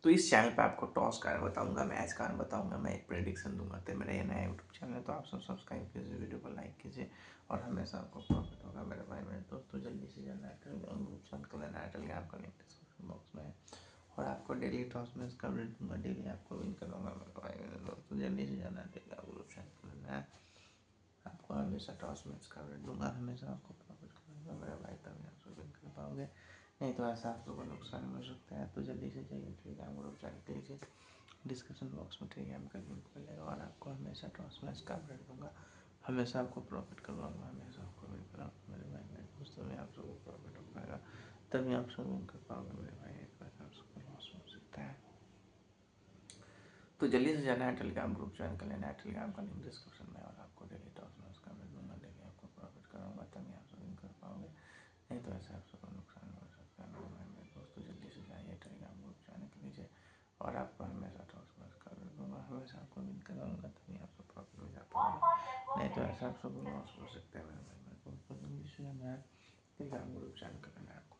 तो इस चैनल पे आपको टॉस कारण बताऊंगा, मैच कारण बताऊंगा, मैं एक प्रेडिक्शन दूंगा। तो मेरा ये नया यूट्यूब चैनल है, तो आप सब सब्सक्राइब कीजिए, वीडियो को लाइक कीजिए और हमेशा आपको प्रॉफिट होगा मेरे भाई मेरे दोस्तों। जल्दी से जल्दी टेलीग्राम ग्रुप ज्वाइन कर लेना, टेलीग्राम का लिंक डिस्क्रिप्शन बॉक्स में है। और आपको डेली टॉस में कवरेज दूंगा, डेली आपको विन करवाऊंगा मेरे भाई मेरे दोस्तों। जल्दी से जाना टेलीग्राम ग्रुप ज्वाइन कर लेना है। आपको हमेशा टॉस मैच कवरेज दूंगा, हमेशा आपको प्रॉफिट करूँगा मेरे भाई, तभी आप सब विन कर पाओगे। नहीं तो ऐसा आप लोगों को नुकसान हो सकता है। तो जल्दी से जाइए टेलीग्राम ग्रुप ज्वाइन कीजिए, डिस्क्रिप्शन बॉक्स में टेलीग्राम का लिंक मिलेगा। और आपको हमेशा टॉस मैच कवरेज दूंगा, हमेशा आपको प्रॉफिट करवाऊंगा, हमेशा आपको विन कराऊंगा मेरे भाई मेरे दोस्तों। में आप सबको प्रॉफिट हो पाएगा, तभी आप सब विन कर पाओगे मेरे भाई। एक बार आप सबको लॉस हो सकता है। तो जल्दी से जाना है टेलीग्राम ग्रुप ज्वाइन कर लेना है, टेलीग्राम का लिंक डिस्क्रिप्शन में। और आपको डेली टॉस मैच कवरेज दूंगा, डेली आपको प्रॉफिट कराऊंगा, तभी आप सब विन कर पाओगे। नहीं तो ऐसे आप सबको नुकसान हो सकता है मेरे भाई मेरे दोस्तों। जल्दी से जाइए टेलीग्राम ग्रुप ज्वाइन कर लीजिए और आपको हमेशा टॉस मैच कवरेज दूंगा, हमेशा आपको विन कराऊंगा, तभी आप सब प्रॉफिट में जा पाओगे। नहीं तो ऐसा आप सबको लॉस हो सकता है मेरे भाई मेरे दोस्तों। जल्दी से जाना है टेलीग्राम ग्रुप ज्वाइन कर लेना है आपको।